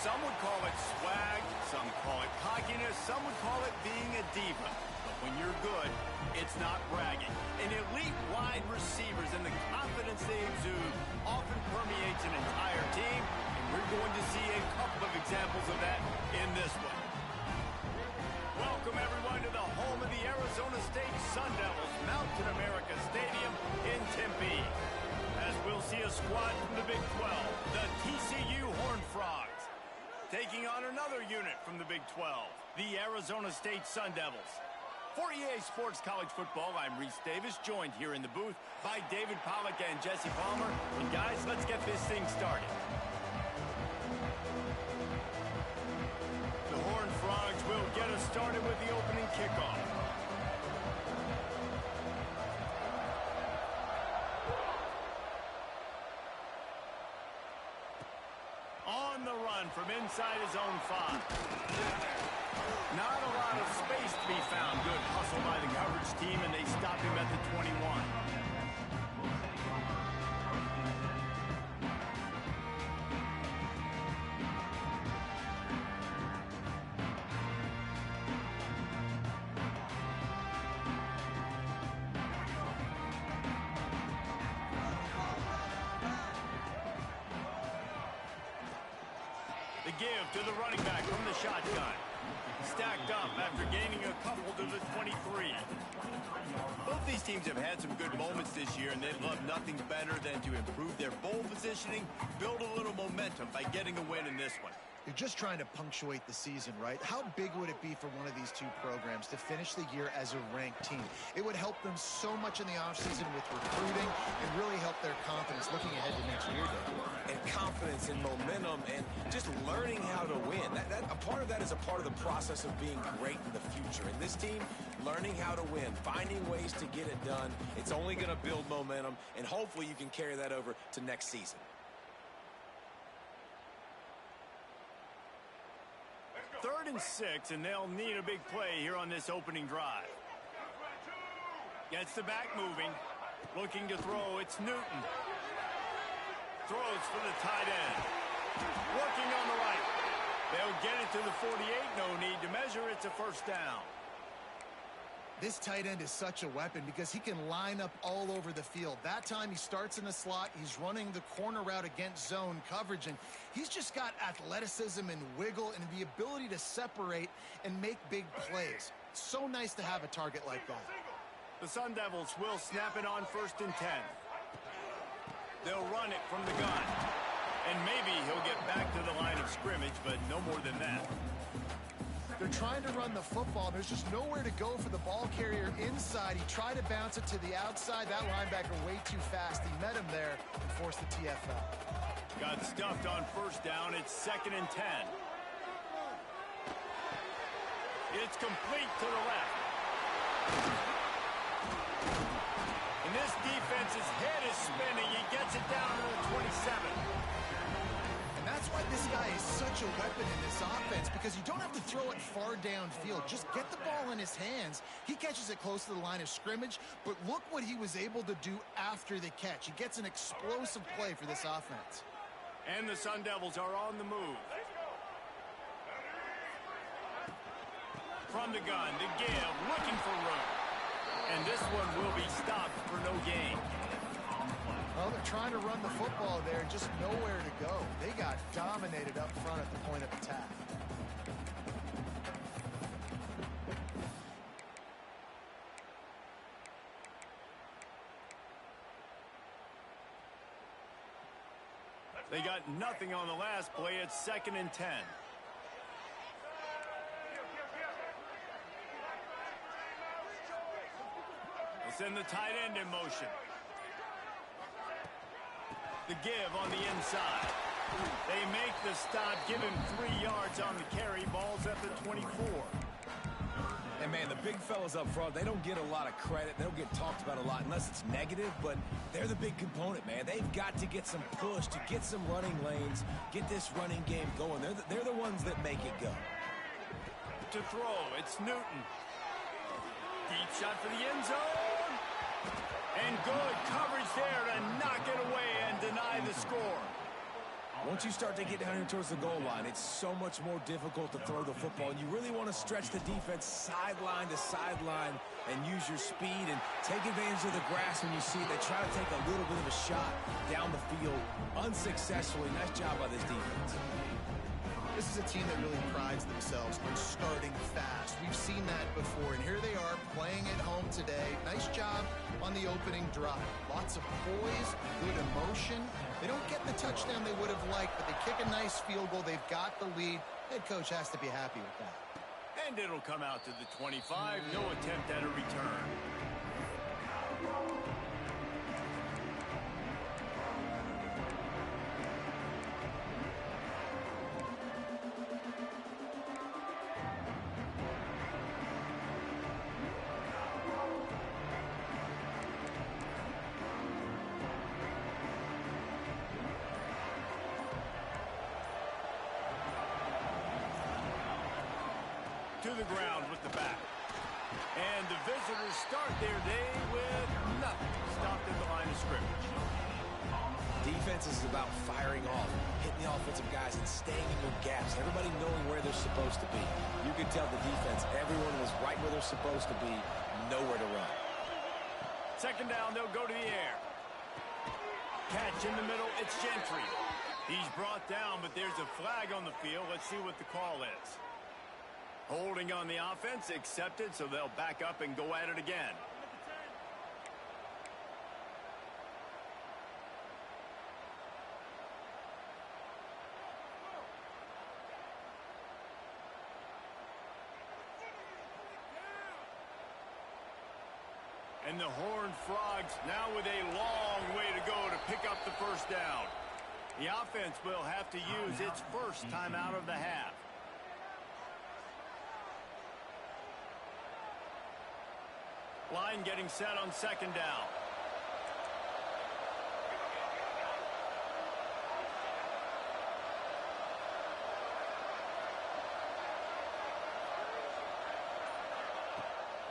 Some would call it swag, some call it cockiness, some would call it being a diva. But when you're good, it's not bragging. An elite wide receivers and the confidence they exude often permeates an entire team, and we're going to see a couple of examples of that in this one. Welcome, everyone, to the home of the Arizona State Sun Devils, Mountain America Stadium in Tempe. As we'll see a squad from the Big 12, the TCU Horned Frogs, taking on another unit from the Big 12, the Arizona State Sun Devils. For EA Sports College Football, I'm Reese Davis, joined here in the booth by David Pollack and Jesse Palmer. And guys, let's get this thing started. The Horned Frogs will get us started with the opening kickoff. On the run from inside his own 5. Not a lot of space to be found. Good hustle by the coverage team, and they stop him at the 21. The give to the running back from the shotgun. Stacked up after gaining a couple to the 23. Both these teams have had some good moments this year, and they'd love nothing better than to improve their bowl positioning, build a little momentum by getting a win in this one. You're just trying to punctuate the season, right? How big would it be for one of these two programs to finish the year as a ranked team? It would help them so much in the offseason with recruiting and really help their confidence looking ahead to next year, Dave. And confidence and momentum and just learning how to win. A part of that is a part of the process of being great in the future. And this team, learning how to win, finding ways to get it done, it's only going to build momentum, and hopefully you can carry that over to next season. 3rd and 6, and they'll need a big play here on this opening drive. Gets the back moving. Looking to throw, it's Newton. Throws for the tight end. Working on the right. They'll get it to the 48. No need to measure. It's a first down. This tight end is such a weapon because he can line up all over the field. That time he starts in the slot. He's running the corner route against zone coverage, and he's just got athleticism and wiggle and the ability to separate and make big plays. It's so nice to have a target like that. The Sun Devils will snap it on 1st and 10. They'll run it from the gun. And maybe he'll get back to the line of scrimmage, but no more than that. They're trying to run the football. There's just nowhere to go for the ball carrier inside. He tried to bounce it to the outside. That linebacker way too fast. He met him there and forced the TFL. Got stuffed on 1st down. It's 2nd and 10. It's complete to the left. And this defense's head is spinning. He gets it down to the 27. And that's why this guy is such a weapon in this offense, because you don't have to throw it far downfield. Just get the ball in his hands. He catches it close to the line of scrimmage, but look what he was able to do after the catch. He gets an explosive play for this offense. And the Sun Devils are on the move. From the gun, the give, looking for room. And this one will be stopped for no gain. Well, they're trying to run the football there, just nowhere to go. They got dominated up front at the point of attack. They got nothing on the last play. It's 2nd and 10. They'll send the tight end in motion. The give on the inside. They make the stop, give him 3 yards on the carry. Ball's at the 24. And, man, the big fellas up front, they don't get a lot of credit. They don't get talked about a lot unless it's negative, but they're the big component, man. They've got to get some push, to get some running lanes, get this running game going. They're the ones that make it go. To throw, it's Newton. Deep shot for the end zone. And good coverage there to knock it away and deny the score. Once you start to get down here towards the goal line, it's so much more difficult to throw the football, and you really want to stretch the defense sideline to sideline and use your speed and take advantage of the grass when you see it. They try to take a little bit of a shot down the field unsuccessfully. Nice job by this defense. This is a team that really prides themselves on starting fast. We've seen that before, and here they are playing at home today. Nice job on the opening drive. Lots of poise, good emotion. They don't get the touchdown they would have liked, but they kick a nice field goal. They've got the lead. Head coach has to be happy with that. And it'll come out to the 25. No attempt at a return. To the ground with the back. And the visitors start their day with nothing. Stopped at the line of scrimmage. Defense is about firing off, hitting the offensive guys, and staying in their gaps. Everybody knowing where they're supposed to be. You can tell the defense, everyone was right where they're supposed to be, nowhere to run. Second down, they'll go to the air. Catch in the middle, it's Gentry. He's brought down, but there's a flag on the field. Let's see what the call is. Holding on the offense, accepted, so they'll back up and go at it again. And the Horned Frogs now with a long way to go to pick up the first down. The offense will have to use its first timeout of the half. Line getting set on second down.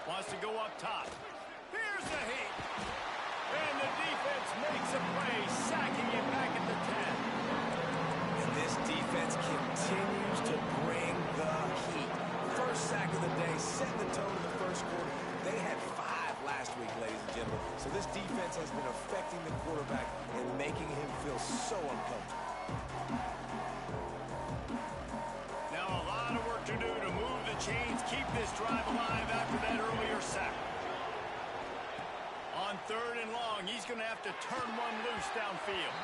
Wants to go up top. Here's the heat. And the defense makes a play, sacking him back at the 10. And this defense continues to bring the heat. First sack of the day, setting the tone in the first quarter. They had 5 last week, ladies and gentlemen. So this defense has been affecting the quarterback and making him feel so uncomfortable. Now a lot of work to do to move the chains, keep this drive alive after that earlier sack. On third and long, he's going to have to turn one loose downfield.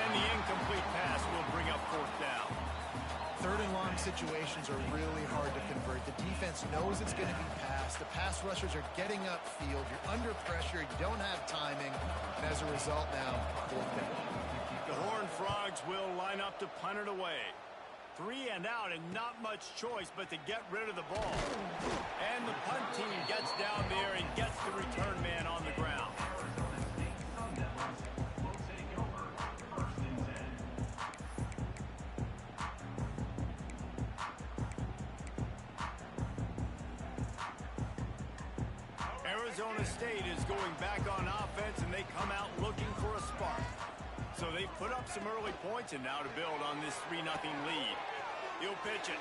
And the incomplete pass will bring up fourth down. Third and long situations are really hard to convert. The defense knows it's going to be passed. The pass rushers are getting upfield. You're under pressure. You don't have timing. And as a result now, fourth down. The Horned Frogs will line up to punt it away. 3 and out and not much choice but to get rid of the ball. And the punt team gets down there and gets the return man on the ground. Arizona State is going back on offense, and they come out looking for a spark. So they put up some early points, and now to build on this 3-0 lead. He'll pitch it.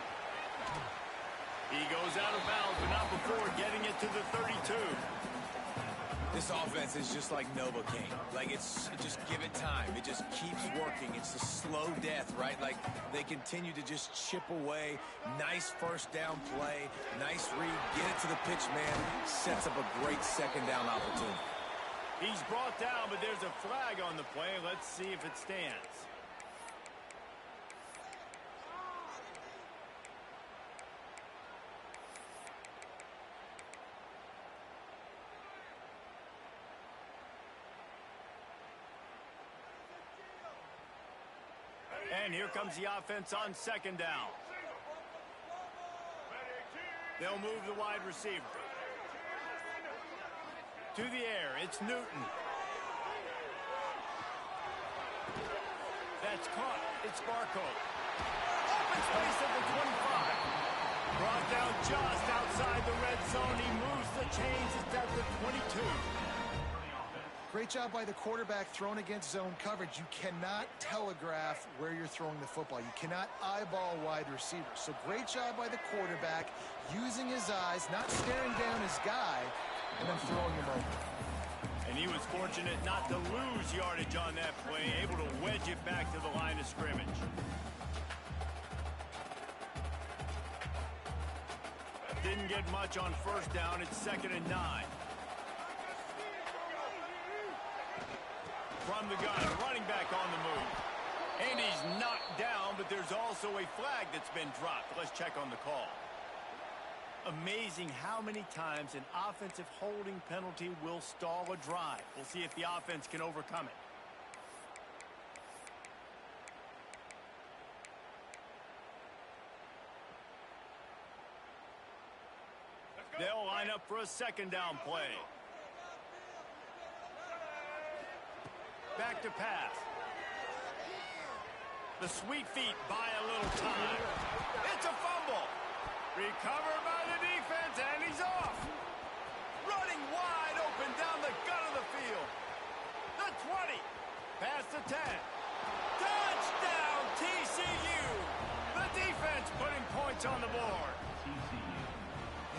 He goes out of bounds, but not before getting it to the 32. This offense is just like Novocaine. Like, it's just give it time. It just keeps working. It's the slow death, right? Like, they continue to just chip away. Nice first down play. Nice read. Get it to the pitch man. Sets up a great second down opportunity. He's brought down, but there's a flag on the play. Let's see if it stands. And here comes the offense on second down. They'll move the wide receiver. To the air, it's Newton. That's caught. It's Barco. Open space at the 25. Brought down just outside the red zone. He moves the chains. It's at the 22. Great job by the quarterback thrown against zone coverage. You cannot telegraph where you're throwing the football. You cannot eyeball wide receivers. So great job by the quarterback using his eyes, not staring down his guy, and then throwing him over. And he was fortunate not to lose yardage on that play, able to wedge it back to the line of scrimmage. Didn't get much on first down. It's 2nd and 9. From the gun, running back on the move. And he's knocked down, but there's also a flag that's been dropped. Let's check on the call. Amazing how many times an offensive holding penalty will stall a drive. We'll see if the offense can overcome it. They'll line up for a 2nd down play. Back to pass. The sweet feet buy a little time. It's a fumble. Recovered by the defense, and he's off. Running wide open down the gut of the field. The 20. Past the 10. Touchdown, TCU. The defense putting points on the board.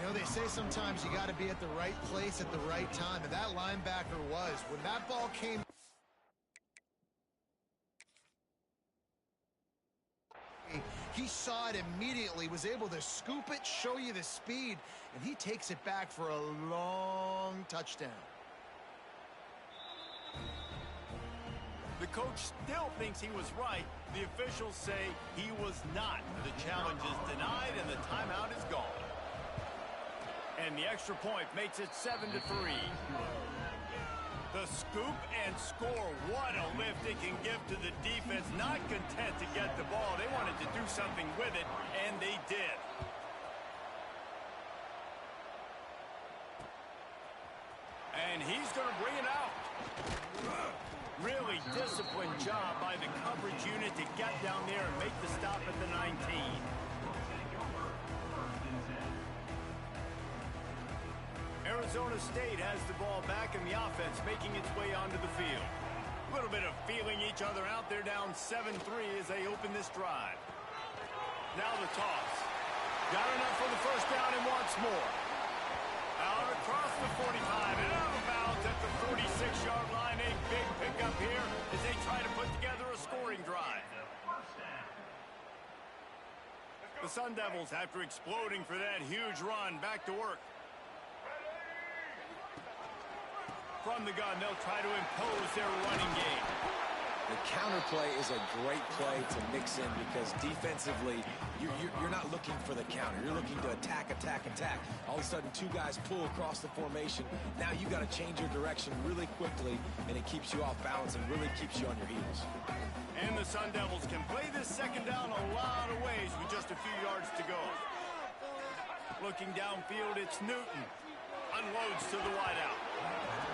You know, they say sometimes you got to be at the right place at the right time, and that linebacker was. When that ball came, he saw it immediately, was able to scoop it, show you the speed, and he takes it back for a long touchdown. The coach still thinks he was right. The officials say he was not. The challenge is denied, and the timeout is gone. And the extra point makes it 7-3. The scoop and score. What a lift it can give to the defense. Not content to get the ball. They wanted to do something with it, and they did. And he's going to bring it out. Really disciplined job by the coverage unit to get down there and make the stop at the 19. Arizona State has the ball back in the offense, making its way onto the field. A little bit of feeling each other out there, down 7-3 as they open this drive. Now the toss. Got enough for the first down and wants more. Out across the 45 and out of bounds at the 46-yard line. A big pickup here as they try to put together a scoring drive. The Sun Devils, after exploding for that huge run, back to work. From the gun, they'll try to impose their running game. The counter play is a great play to mix in because defensively, you're not looking for the counter. You're looking to attack, attack, attack. All of a sudden, two guys pull across the formation. Now you got to change your direction really quickly, and it keeps you off balance and really keeps you on your heels. And the Sun Devils can play this 2nd down a lot of ways with just a few yards to go. Looking downfield, it's Newton. Unloads to the wideout.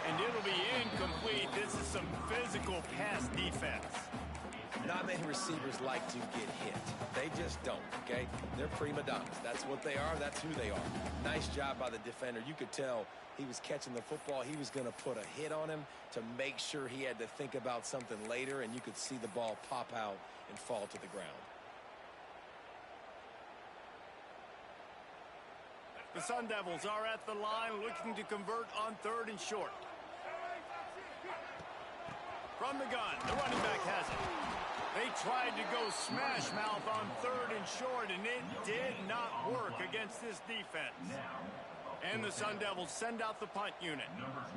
And it'll be incomplete. This is some physical pass defense. Not many receivers like to get hit. They just don't, okay? They're prima donnas. That's what they are. That's who they are. Nice job by the defender. You could tell he was catching the football. He was going to put a hit on him to make sure he had to think about something later, and you could see the ball pop out and fall to the ground. The Sun Devils are at the line looking to convert on 3rd and short. From the gun, the running back has it. They tried to go smash mouth on 3rd and short, and it did not work against this defense. And the Sun Devils send out the punt unit.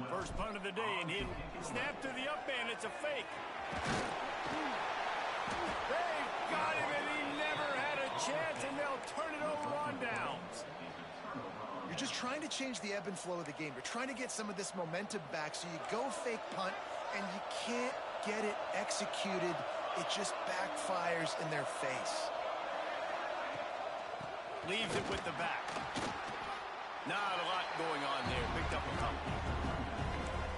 First punt of the day, and he snapped to the up man. It's a fake. They've got him, and he never had a chance, and they'll turn it over on downs. You're just trying to change the ebb and flow of the game. You're trying to get some of this momentum back, so you go fake punt, and you can't get it executed. It just backfires in their face. Leaves it with the back. Not a lot going on there. Picked up a couple.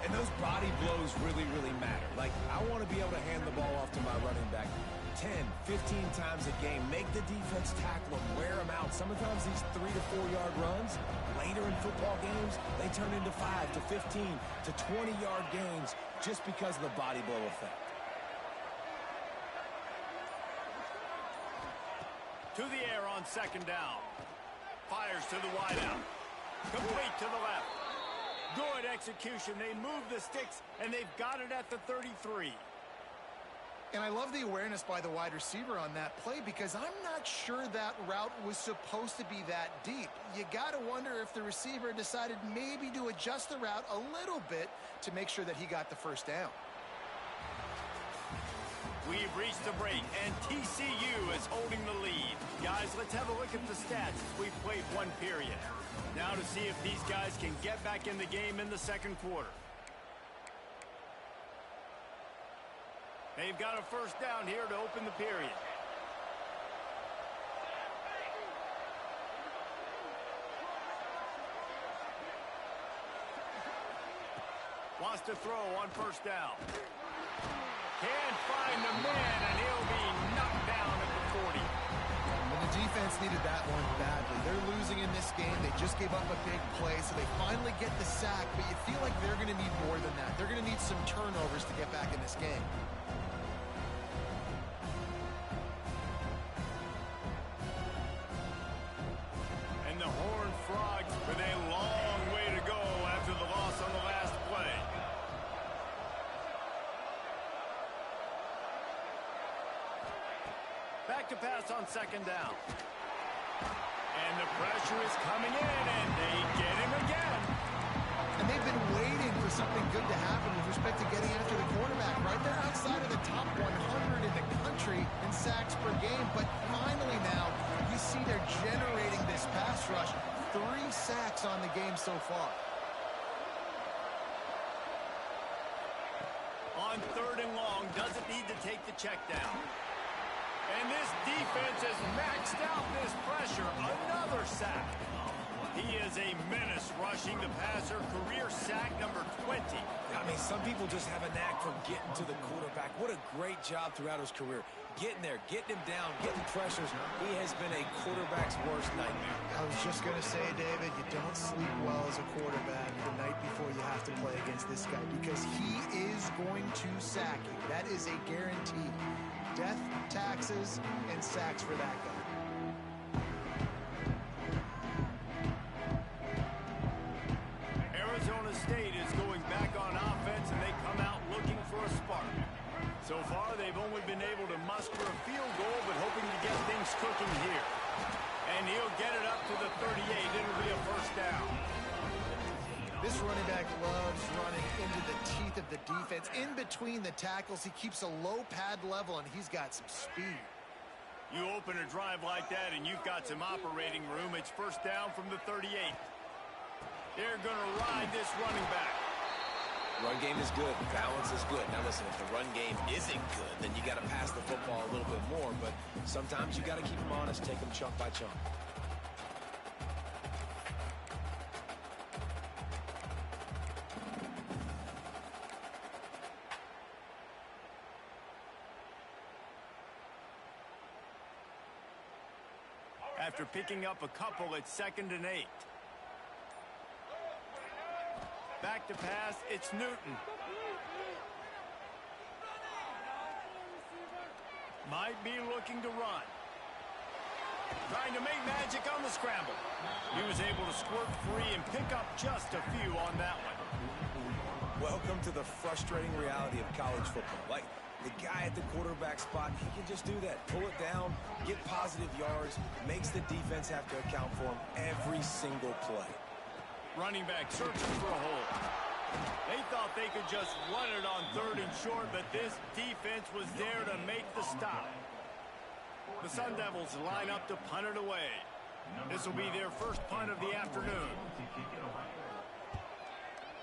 And those body blows really, really matter. Like, I want to be able to hand the ball off to my running back. 10, 15 times a game. Make the defense tackle them, wear them out. Sometimes these 3 to 4 yard runs, later in football games, they turn into 5 to 15 to 20 yard gains just because of the body blow effect. To the air on second down. Fires to the wideout. Complete to the left. Good execution. They move the sticks, and they've got it at the 33. And I love the awareness by the wide receiver on that play because I'm not sure that route was supposed to be that deep. You got to wonder if the receiver decided maybe to adjust the route a little bit to make sure that he got the first down. We've reached the break, and TCU is holding the lead. Guys, let's have a look at the stats as we've played one period. Now to see if these guys can get back in the game in the second quarter. They've got a first down here to open the period. Wants to throw on first down. Can't find the man, and he'll be knocked down at the 40. Well, the defense needed that one badly. They're losing in this game. They just gave up a big play, so they finally get the sack, but you feel like they're going to need more than that. They're going to need some turnovers to get back in this game. And the Horned Frogs with a long way to go after the loss on the last play. Back to pass on second down. And the pressure is coming in, and they get him again. And they've been waiting for something good to happen with respect to getting after the quarterback. Right there outside of the top 100 in the country in sacks per game. But finally now, you see they're generating this pass rush. 3 sacks on the game so far. On third and long, doesn't need to take the check down. And this defense has maxed out this pressure. Another sack. He is a menace rushing the passer. Career sack number 20. I mean, some people just have a knack for getting to the quarterback. What a great job throughout his career. Getting there, getting him down, getting pressures. He has been a quarterback's worst nightmare. I was just going to say, David, you don't sleep well as a quarterback the night before you have to play against this guy because he is going to sack you. That is a guarantee. Death, taxes, and sacks for that guy. Arizona State is going back on offense, and they come out looking for a spark. So far, they've only been able to muster a field goal, but hoping to get things cooking here. And he'll get it up to the 38. It'll be a first down. This running back loves running into the teeth of the defense. In between the tackles, he keeps a low pad level, and he's got some speed. You open a drive like that, and you've got some operating room. It's first down from the 38. They're going to ride this running back. Run game is good. Balance is good. Now listen, if the run game isn't good, then you got to pass the football a little bit more. But sometimes you got to keep them honest, take them chunk by chunk. After picking up a couple, it's 2nd and 8. Back to pass, it's Newton. Might be looking to run. Trying to make magic on the scramble. He was able to squirt free and pick up just a few on that one. Welcome to the frustrating reality of college football. Like, the guy at the quarterback spot, he can just do that. Pull it down, get positive yards, makes the defense have to account for him every single play. Running back searching for a hole. They thought they could just run it on 3rd and short, but this defense was there to make the stop. The Sun Devils line up to punt it away. This will be their first punt of the afternoon.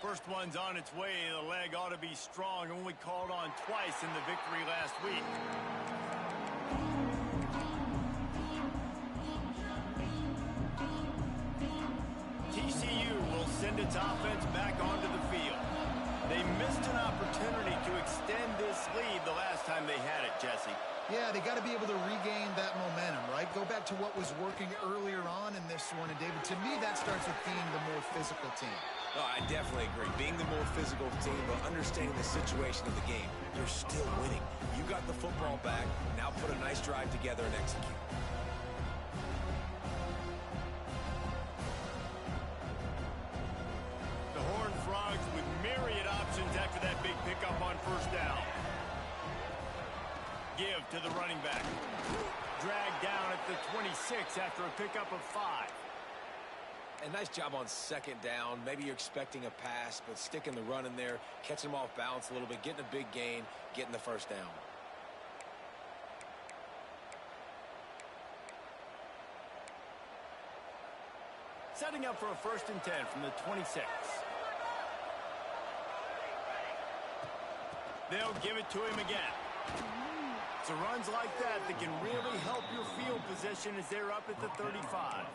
First one's on its way. The leg ought to be strong. Only called on twice in the victory last week. TCU will send its offense back onto the field. They missed an opportunity to extend this lead the last time they had it, Jesse. Yeah, they got to be able to regain that momentum, right? Go back to what was working earlier on in this one. And, David, to me, that starts with being the more physical team. Oh, I definitely agree. Being the more physical team, but understanding the situation of the game. You're still winning. You got the football back. Now put a nice drive together and execute. The Horned Frogs with myriad options after that big pickup on first down. Give to the running back. Dragged down at the 26 after a pickup of 5. And nice job on second down. Maybe you're expecting a pass, but sticking the run in there, catching them off balance a little bit, getting a big gain, getting the first down. Setting up for a 1st and 10 from the 26. They'll give it to him again. It's runs like that that can really help your field position as they're up at the 35.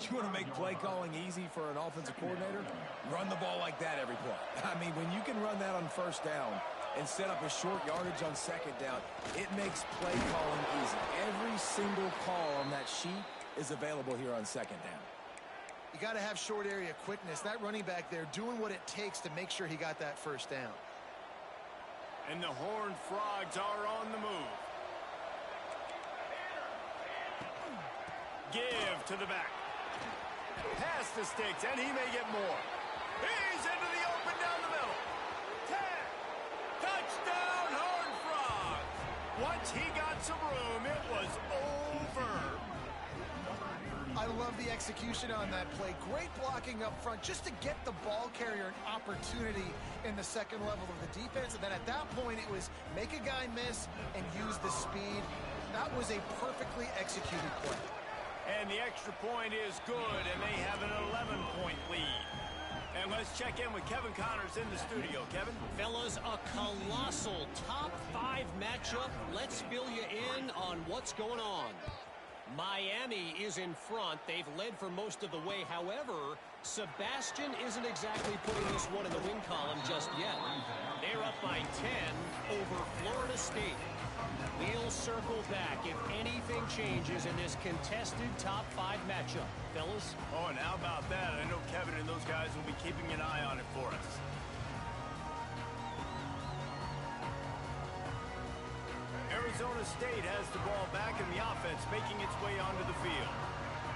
You want to make play calling easy for an offensive coordinator? Run the ball like that every play. I mean, when you can run that on first down and set up a short yardage on second down, it makes play calling easy. Every single call on that sheet is available here on second down. You got to have short area quickness. That running back there doing what it takes to make sure he got that first down. And the Horned Frogs are on the move. Give to the back. Pass the sticks, and he may get more. He's into the open down the middle. 10. Touchdown, Horned Frogs. Once he got some room, it was over. I love the execution on that play. Great blocking up front just to get the ball carrier an opportunity in the second level of the defense. And then at that point, it was make a guy miss and use the speed. That was a perfectly executed play. And the extra point is good, and they have an 11-point lead. And let's check in with Kevin Connors in the studio. Kevin? Fellas, a colossal top 5 matchup. Let's fill you in on what's going on. Miami is in front. They've led for most of the way. However, Sebastian isn't exactly putting this one in the win column just yet. They're up by 10 over Florida State. We'll circle back if anything changes in this contested top 5 matchup. Fellas? Oh, and how about that? I know Kevin and those guys will be keeping an eye on it for us. Arizona State has the ball back in the offense, making its way onto the field.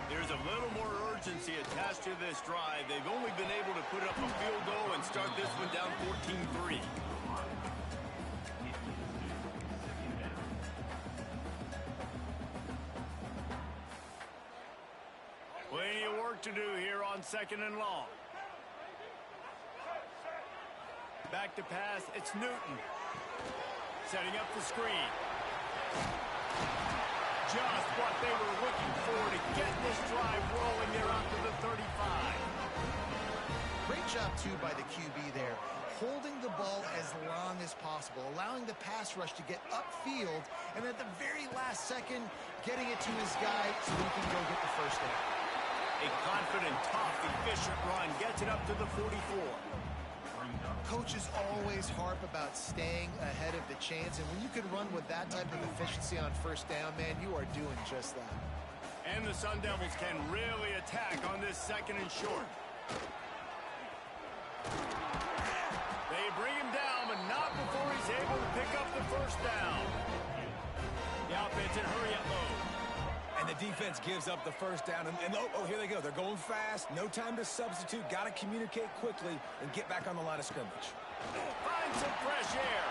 There's a little more urgency attached to this drive. They've only been able to put up a field goal and start this one down 14-3. Plenty of work to do here on 2nd and long. Back to pass, it's Newton. Setting up the screen. Just what they were looking for to get this drive rolling there up to the 35. Great job, too, by the QB there. Holding the ball as long as possible, allowing the pass rush to get upfield, and at the very last second, getting it to his guy so he can go get the first down. A confident, tough, efficient run gets it up to the 44. Coaches always harp about staying ahead of the chains, and when you can run with that type of efficiency on first down, man, you are doing just that. And the Sun Devils can really attack on this 2nd and short. They bring him down, but not before he's able to pick up the first down. The offense in hurry up mode. And the defense gives up the first down. And here they go. They're going fast. No time to substitute. Got to communicate quickly and get back on the line of scrimmage. Find some fresh air.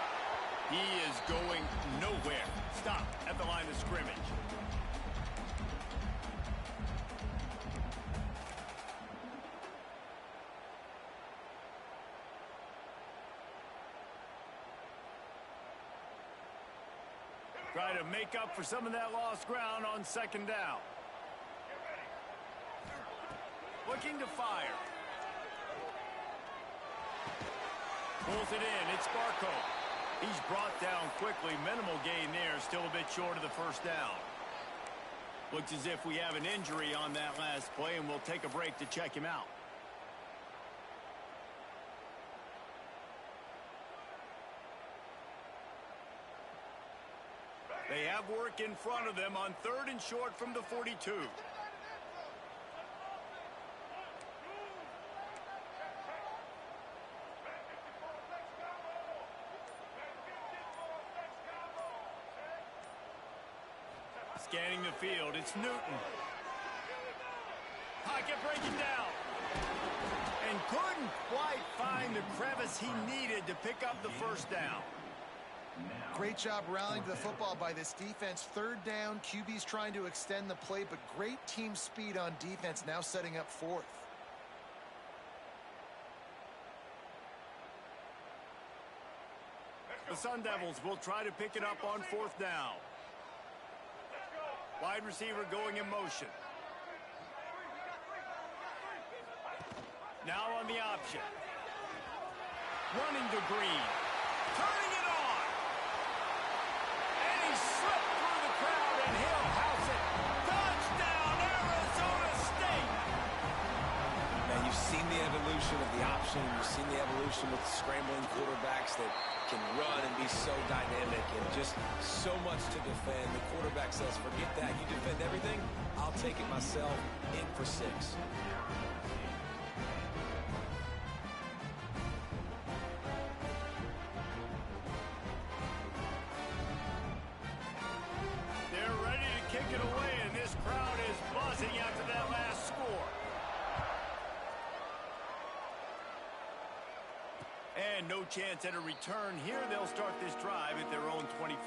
He is going nowhere. Stop at the line of scrimmage. Try to make up for some of that lost ground on 2nd down. Looking to fire. Pulls it in. It's Barco. He's brought down quickly. Minimal gain there. Still a bit short of the first down. Looks as if we have an injury on that last play, and we'll take a break to check him out. They have work in front of them on 3rd and short from the 42. Scanning the field, it's Newton. Pocket breaking down. And couldn't quite find the crevice he needed to pick up the first down. Great job rallying to the football by this defense. 3rd down, QB's trying to extend the play, but great team speed on defense, now setting up 4th. The Sun Devils will try to pick it up on 4th down. Wide receiver going in motion. Now on the option. Running to Green. Turning it on. And he slipped through the crowd and he'll house it. Touchdown, Arizona State. Man, you've seen the evolution of the option. You've seen the evolution with scrambling quarterbacks that can run and be so dynamic and just so much to defend. The quarterback says, forget that. You defend everything, I'll take it myself. In for 6. They're ready to kick it away, and this crowd is buzzing after that last score. And no chance at a return here. They'll start this drive at their own 25.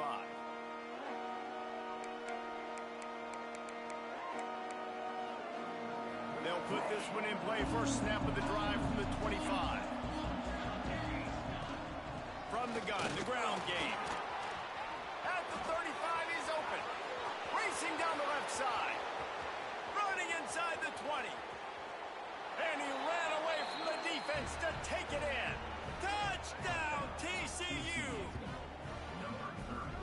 They'll put this one in play. First snap of the drive from the 25. From the gun, the ground game. At the 35, he's open. Racing down the left side. Running inside the 20. And he ran away from the defense to take it in. Touchdown, TCU!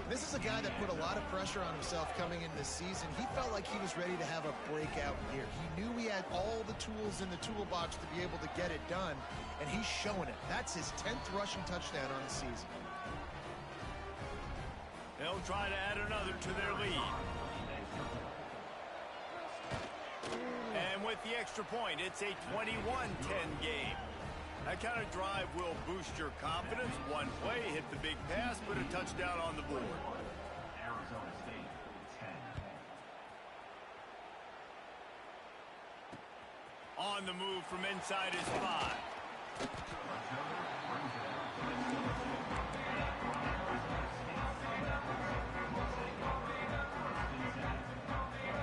This is a guy that put a lot of pressure on himself coming into this season. He felt like he was ready to have a breakout year. He knew he had all the tools in the toolbox to be able to get it done, and he's showing it. That's his 10th rushing touchdown on the season. They'll try to add another to their lead. And with the extra point, it's a 21-10 game. That kind of drive will boost your confidence. One play, hit the big pass, put a touchdown on the board. Arizona State, 10. On the move from inside his 5.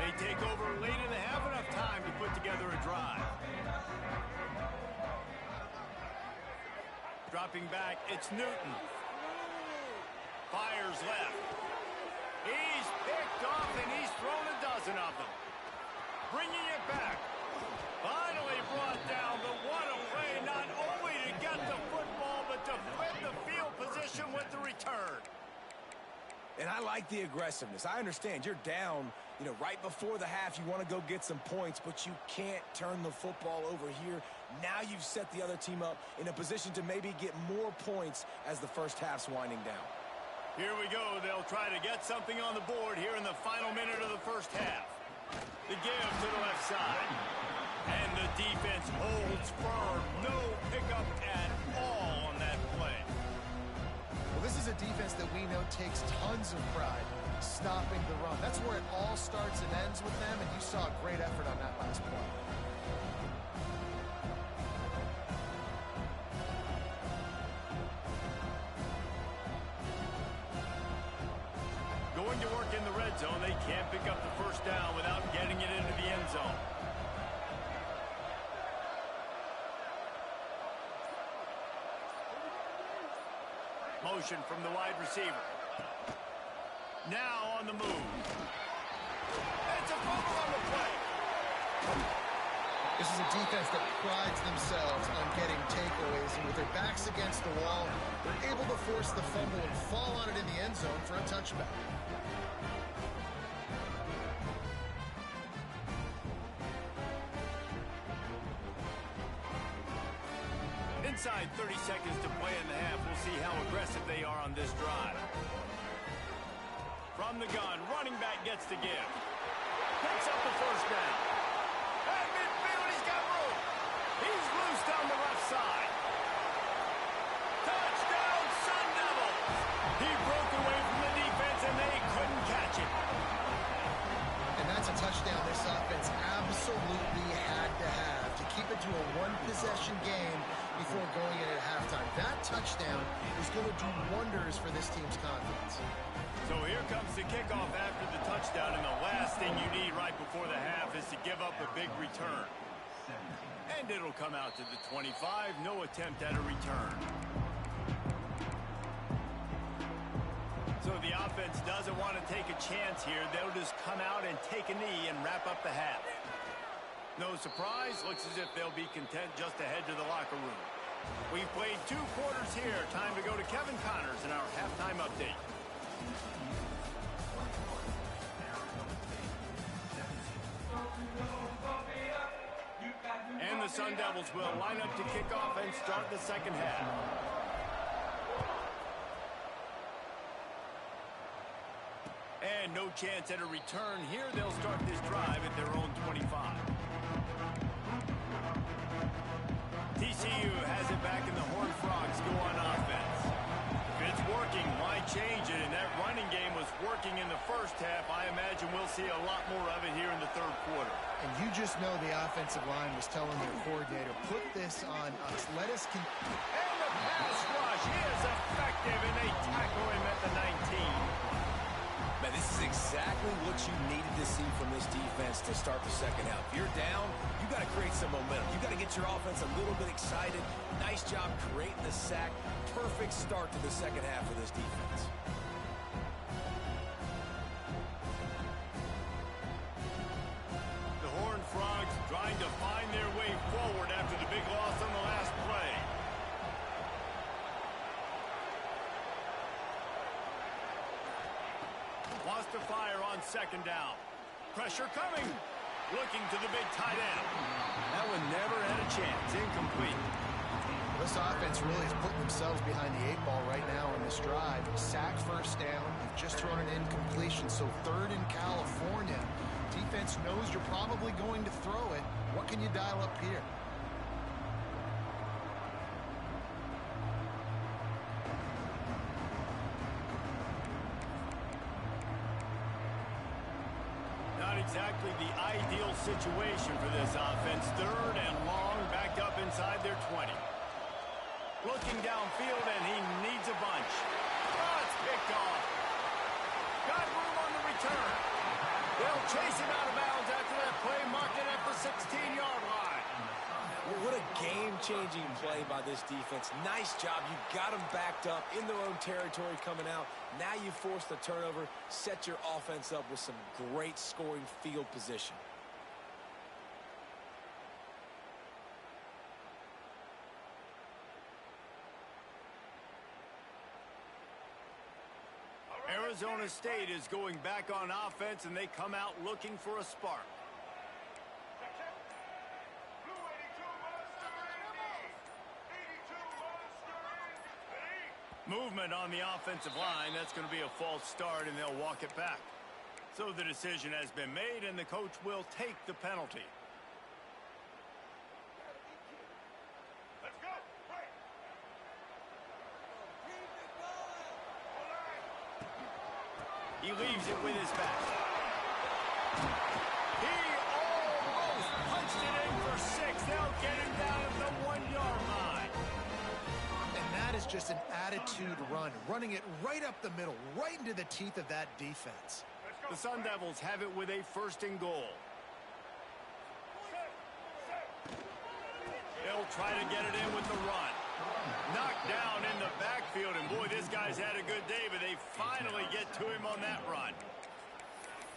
They take over late in the half, enough time to put together a drive. Dropping back, it's Newton. Fires left. He's picked off, and he's thrown a dozen of them. Bringing it back. Finally brought down, but what a play, not only to get the football, but to flip the field position with the return. And I like the aggressiveness. I understand you're down, right before the half. You want to go get some points, but you can't turn the football over here. Now you've set the other team up in a position to maybe get more points as the first half's winding down. Here we go. They'll try to get something on the board here in the final minute of the first half. The give to the left side. And the defense holds firm. No pickup at all on that play. Well, this is a defense that we know takes tons of pride stopping the run. That's where it all starts and ends with them, and you saw a great effort on that last play. Going to work in the red zone. They can't pick up the first down without getting it into the end zone. Motion from the wide receiver. Now on the move. It's a fumble on the play. This is a defense that prides themselves on getting takeaways, and with their backs against the wall, they're able to force the fumble and fall on it in the end zone for a touchback. Inside 30 seconds to play in the half. We'll see how aggressive they are on this drive. From From the gun, running back gets to give. Picks up the first down. At midfield, he's got room. He's loose down the left side. Touchdown, Sun Devils! He broke away from the defense, and they couldn't catch it. And that's a touchdown this offense absolutely had to have to keep it to a one-possession game before going in at halftime. That touchdown is going to do wonders for this team's confidence. So here comes the kickoff after the touchdown, and the last thing you need right before the half is to give up a big return. And it'll come out to the 25, no attempt at a return. So the offense doesn't want to take a chance here. They'll just come out and take a knee and wrap up the half. No surprise, looks as if they'll be content just to head to the locker room. We've played 2 quarters here. Time to go to Kevin Connors in our halftime update. And the Sun Devils will line up to kick off and start the second half. And no chance at a return here. They'll start this drive at their own 25. TCU has it back, and the Horned Frogs go on offense. If it's working, why change it? And that running game was working in the first half. I imagine we'll see a lot more of it here in the third quarter. And you just know the offensive line was telling their coordinator, put this on us. Let us And the pass rush is effective, and they tackle him at the 19. Man, this is exactly what you needed to see from this defense to start the second half. If you're down, you got to create some momentum. You got to get your offense a little bit excited. Nice job creating the sack. Perfect start to the second half of this defense. The Horned Frogs trying to find their way forward after the big loss on the last play. Wants to fire on second down. Pressure coming. Looking to the big tight end. That one never had a chance. Incomplete. This offense really is putting themselves behind the 8 ball right now in this drive. Sack first down. They've just thrown an incompletion, so third in California. Defense knows you're probably going to throw it. What can you dial up here? Not exactly the ideal situation for this offense. Third and long, backed up inside their 20. Looking downfield, and he needs a bunch. Oh, it's picked off. Got room on the return. They'll chase him out of bounds after that play, marked it at the 16-yard line. Well, what a game-changing play by this defense. Nice job. You got them backed up in their own territory coming out. Now you force the turnover, set your offense up with some great scoring field position. Arizona State is going back on offense, and they come out looking for a spark. Movement on the offensive line. That's going to be a false start, and they'll walk it back. So the decision has been made, and the coach will take the penalty. He leaves it with his back. He almost punched it in for 6. They'll get him down at the 1-yard line. And that is just an attitude run, running it right up the middle, right into the teeth of that defense. The Sun Devils have it with a first and goal. They'll try to get it in with the run. Knocked down in the backfield, and boy, this guy's had a good day, but they finally get to him on that run.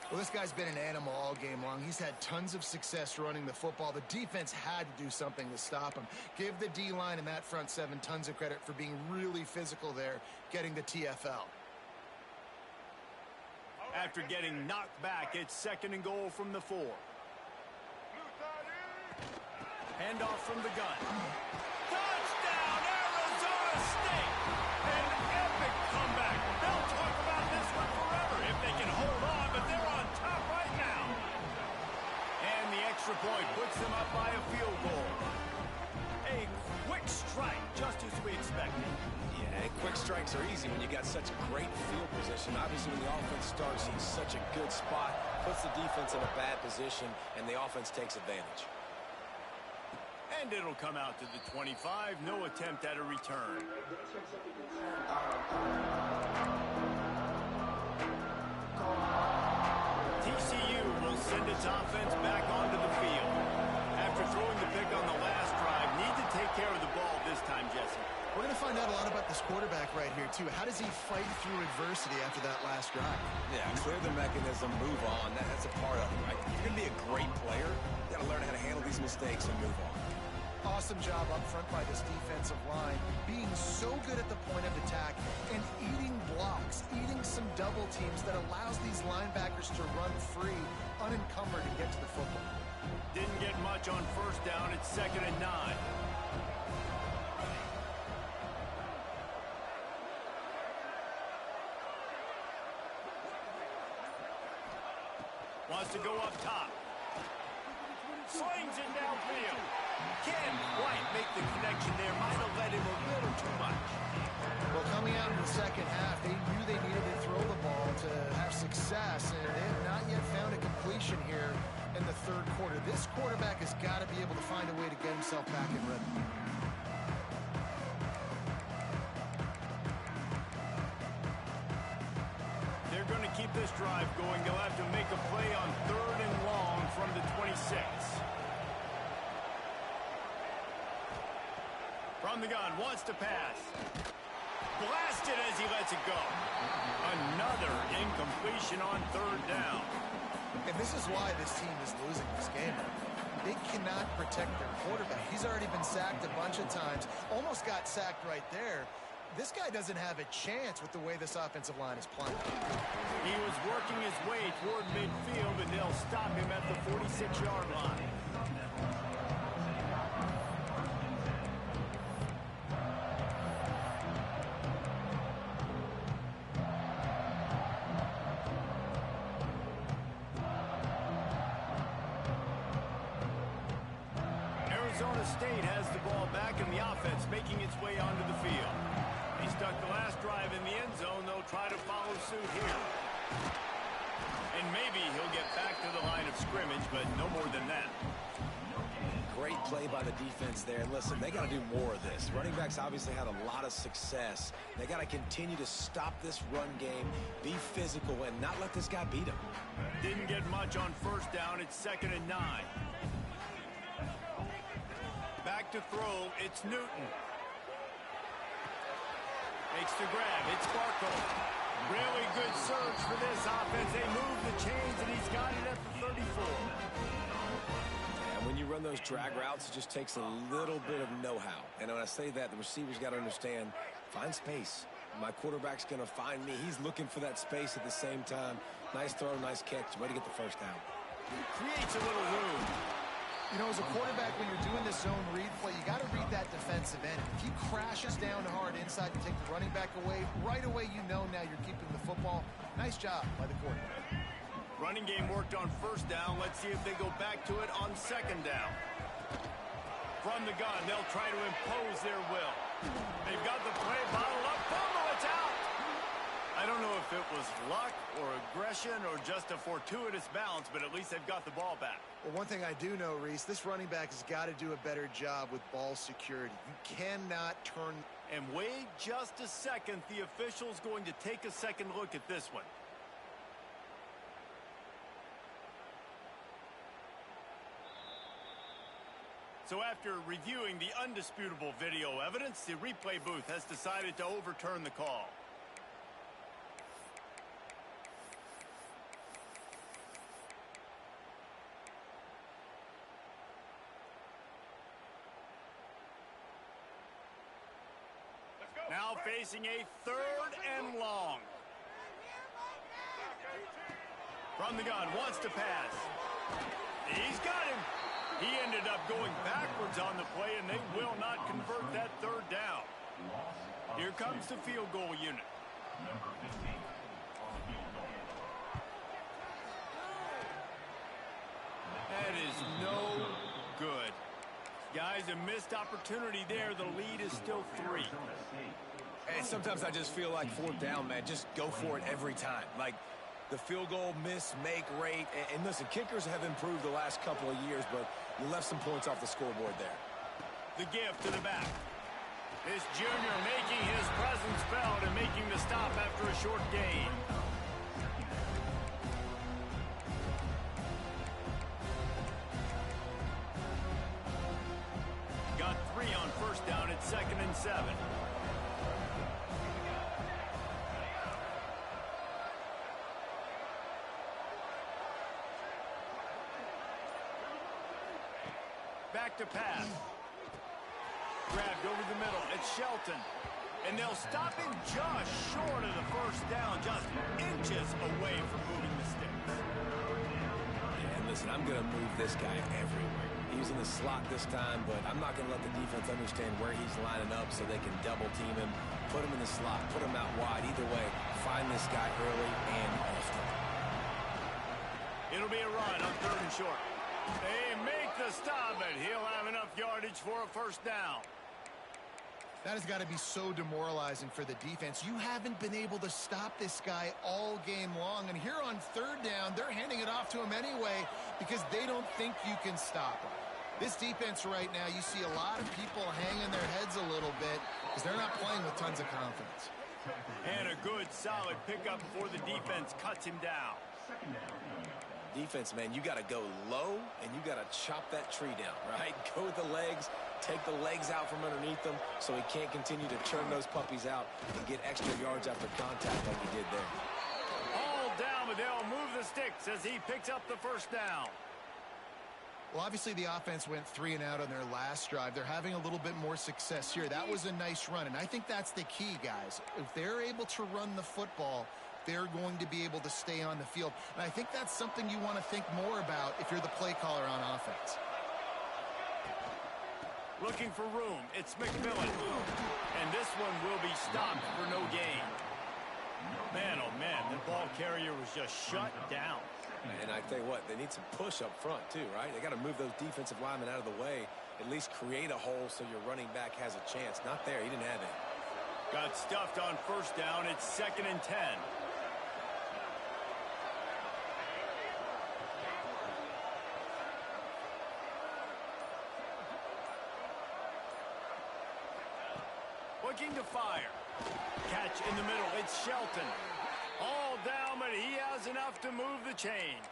Well, this guy's been an animal all game long. He's had tons of success running the football. The defense had to do something to stop him. Give the D-line and that front 7 tons of credit for being really physical there, getting the TFL. After getting knocked back, it's second and goal from the 4. Handoff from the gun. Touchdown, Arizona State! An epic comeback. They'll talk about this one forever if they can extra point puts them up by a field goal. A quick strike, just as we expected. Yeah, and quick strikes are easy when you got such great field position. Obviously, when the offense starts, he's such a good spot, puts the defense in a bad position, and the offense takes advantage. And it'll come out to the 25. No attempt at a return. TCU will send its offense back onto the field. After throwing the pick on the last drive, need to take care of the ball this time, Jesse. We're going to find out a lot about this quarterback right here, too. How does he fight through adversity after that last drive? Yeah, clear the mechanism, move on. That's a part of it, right? If you're going to be a great player, you got to learn how to handle these mistakes and move on. Awesome job up front by this defensive line, being so good at the point of attack and eating blocks, eating some double teams that allows these linebackers to run free, unencumbered, and get to the football. Didn't get much on first down. It's 2nd and 9. Wants to go up top. Slings it downfield. Can't quite make the connection there. Might have led him a little too much. Well, coming out in the second half, they knew they needed to throw the ball to have success, and they have not yet found a completion here in the third quarter. This quarterback has got to be able to find a way to get himself back in rhythm. They're going to keep this drive going. They'll have to make a play on 3rd and long from the 26. From the gun, wants to pass. Blasted as he lets it go. Another incompletion on 3rd down. And this is why this team is losing this game. They cannot protect their quarterback. He's already been sacked a bunch of times. Almost got sacked right there. This guy doesn't have a chance with the way this offensive line is playing. He was working his way toward midfield, and they'll stop him at the 46-yard line. Arizona State has the ball back, and the offense making its way onto the field. He stuck the last drive in the end zone. They'll try to follow suit here. And maybe he'll get back to the line of scrimmage, but no more than that. Great play by the defense there. And listen, they got to do more of this. Running backs obviously had a lot of success. They got to continue to stop this run game, be physical, and not let this guy beat them. Didn't get much on first down. It's 2nd and 9. Back to throw. It's Newton. Makes the grab. It's Barco. Really good surge for this offense. They move the chains, and he's got it at the 34. And when you run those drag routes, it just takes a little bit of know-how. And when I say that, the receivers got to understand, find space. My quarterback's going to find me. He's looking for that space at the same time. Nice throw, nice catch. Way to get the first down. Creates a little room. You know, as a quarterback, when you're doing this zone read play, you got to read that defensive end. If he crashes down hard inside to take the running back away, right away you know now you're keeping the football. Nice job by the quarterback. Running game worked on first down. Let's see if they go back to it on 2nd down. From the gun, they'll try to impose their will. They've got the play bottled up. Fumble, it's out! I don't know if it was luck or aggression or just a fortuitous bounce, but at least they've got the ball back. Well, one thing I do know, Reese, this running back has got to do a better job with ball security. You cannot turn. And wait just a second. The official's going to take a second look at this one. So after reviewing the undisputable video evidence, the replay booth has decided to overturn the call. Now facing a 3rd and long. From the gun, wants to pass. He's got him. He ended up going backwards on the play, and they will not convert that 3rd down. Here comes the field goal unit. That is no good. Guys, a missed opportunity there. The lead is still 3. And sometimes I just feel like 4th down, man, just go for it every time. Like the field goal miss-make rate. And listen, kickers have improved the last couple of years, but you left some points off the scoreboard there. The gift to the back. This junior making his presence felt and making the stop after a short gain. Got 3 on first down at 2nd and 7. Back to pass. Grabbed over the middle. It's Shelton. And they'll stop him just short of the first down, just inches away from moving the sticks. And listen, I'm going to move this guy everywhere. He's in the slot this time, but I'm not going to let the defense understand where he's lining up so they can double team him, put him in the slot, put him out wide. Either way, find this guy early and often. It'll be a run on 3rd and short. They make the stop, and he'll have enough yardage for a first down. That has got to be so demoralizing for the defense. You haven't been able to stop this guy all game long. And here on 3rd down, they're handing it off to him anyway because they don't think you can stop him. This defense right now, you see a lot of people hanging their heads a little bit because they're not playing with tons of confidence. And a good, solid pickup before the defense cuts him down. Defense, man, you got to go low, and you got to chop that tree down, right? Go with the legs, take the legs out from underneath them so he can't continue to churn those puppies out and get extra yards after contact like he did there. All down, but they'll move the sticks as he picks up the first down. Well, obviously the offense went 3 and out on their last drive. They're having a little bit more success here. That was a nice run, and I think that's the key, guys. If they're able to run the football, they're going to be able to stay on the field. And I think that's something you want to think more about if you're the play caller on offense. Looking for room. It's McMillan. And this one will be stopped for no gain. Man, oh man, the ball carrier was just shut down. And I tell you what, they need some push up front too, right? They got to move those defensive linemen out of the way, at least create a hole so your running back has a chance. Not there. He didn't have it. Got stuffed on first down. It's 2nd and 10. Looking to fire. Catch in the middle. It's Shelton. All down, but he has enough to move the chains.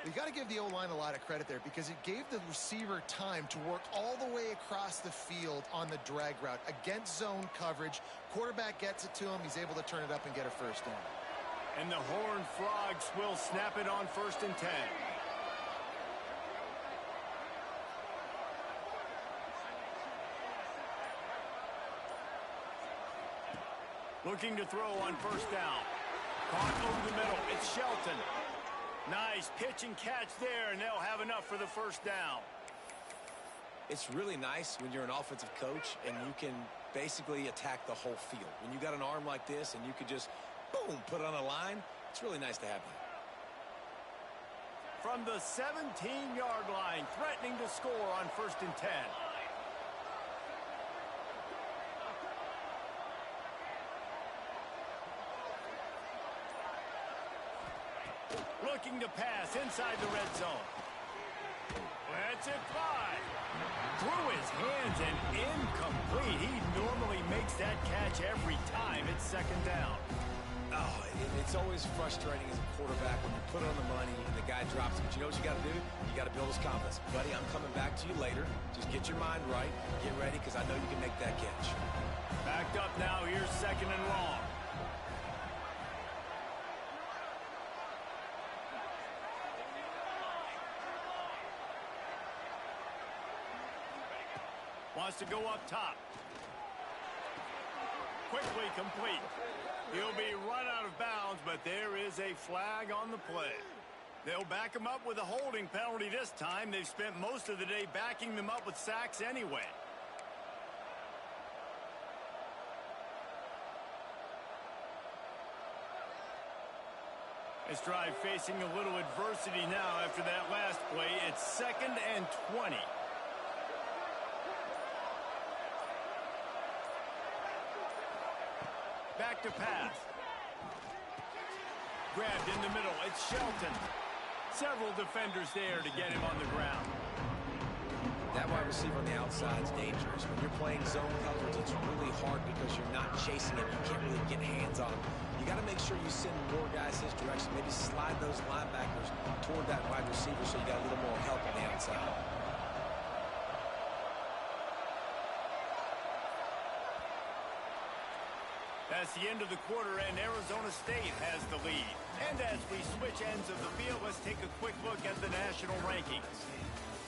You got to give the O-line a lot of credit there because it gave the receiver time to work all the way across the field on the drag route against zone coverage. Quarterback gets it to him. He's able to turn it up and get a first down. And the Horned Frogs will snap it on 1st and 10. Looking to throw on first down. Caught over the middle. It's Shelton. Nice pitch and catch there, and they'll have enough for the first down. It's really nice when you're an offensive coach and you can basically attack the whole field. When you got an arm like this and you could just, boom, put it on a line, it's really nice to have that. From the 17-yard line, threatening to score on 1st and 10. Looking to pass inside the red zone. Lets it fly. Through his hands and incomplete. He normally makes that catch every time. It's 2nd down. Oh, it's always frustrating as a quarterback when you put it on the money and the guy drops it. But you know what you got to do? You got to build his confidence. Buddy, I'm coming back to you later. Just get your mind right. Get ready because I know you can make that catch. Backed up now. Here's 2nd and long. Wants to go up top. Quickly complete. He'll be run out of bounds, but there is a flag on the play. They'll back him up with a holding penalty this time. They've spent most of the day backing them up with sacks anyway. This drive facing a little adversity now after that last play. It's 2nd and 20. Back to pass. Grabbed in the middle. It's Shelton. Several defenders there to get him on the ground. That wide receiver on the outside is dangerous. When you're playing zone coverage, it's really hard because you're not chasing him. You can't really get hands on him. You got to make sure you send more guys his direction. Maybe slide those linebackers toward that wide receiver so you got a little more help on the outside. That's the end of the quarter, and Arizona State has the lead. And as we switch ends of the field, let's take a quick look at the national rankings.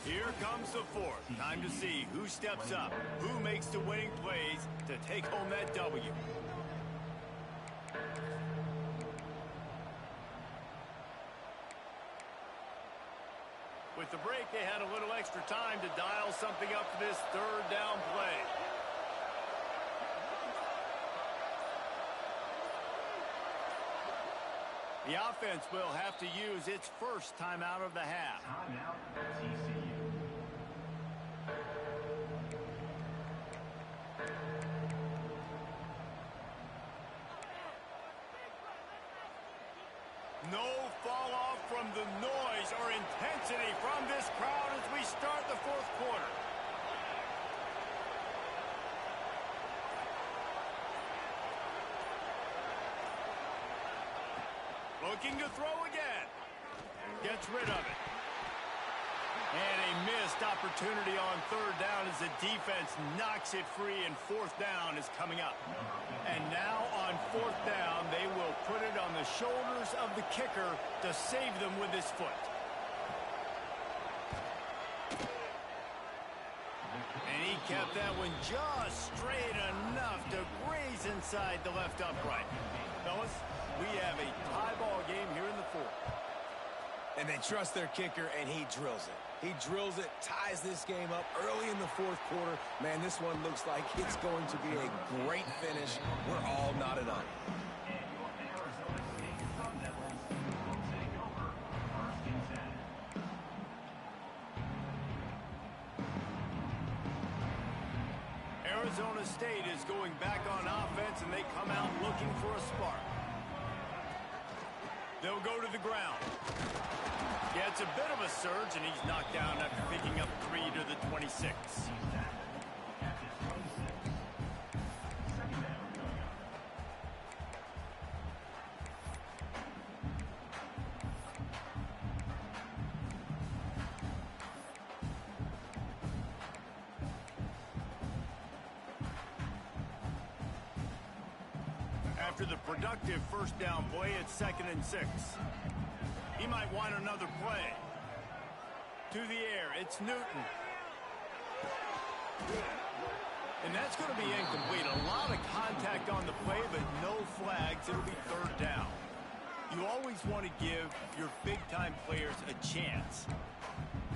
Here comes the fourth. Time to see who steps up, who makes the winning plays to take home that W. With the break, they had a little extra time to dial something up for this third down play. The offense will have to use its first timeout of the half. Timeout, TCU. No fall off from the noise or intensity from this crowd as we start the fourth quarter. Looking to throw again. Gets rid of it. And a missed opportunity on third down as the defense knocks it free, and fourth down is coming up. And now on fourth down, they will put it on the shoulders of the kicker to save them with his foot. And he kept that one just straight enough to graze inside the left upright. Fellas, we have a tie ball game here in the fourth. And they trust their kicker, and he drills it. He drills it, ties this game up early in the fourth quarter. Man, this one looks like it's going to be a great finish. We're all knotted on. And your Arizona State Sun Devils will take over first and 10. Arizona State is going back on offense, and they come out looking for a spark. They'll go to the ground. Yeah, it's a bit of a surge, and he's knocked down after picking up 3 to the 26. After the productive first down play, it's 2nd and 6. He might want another play. To the air, it's Newton. And that's going to be incomplete. A lot of contact on the play, but no flags. It'll be third down. You always want to give your big-time players a chance.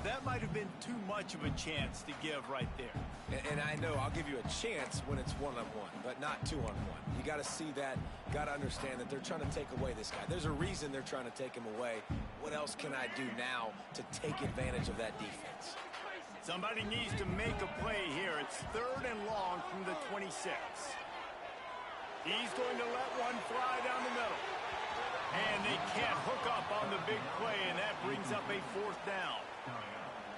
That might have been too much of a chance to give right there. And I know I'll give you a chance when it's one-on-one, but not two-on-one. You got to see that, got to understand that they're trying to take away this guy. There's a reason they're trying to take him away. What else can I do now to take advantage of that defense? Somebody needs to make a play here. It's 3rd and long from the 26. He's going to let one fly down the middle. And they can't hook up on the big play, and that brings up a 4th down.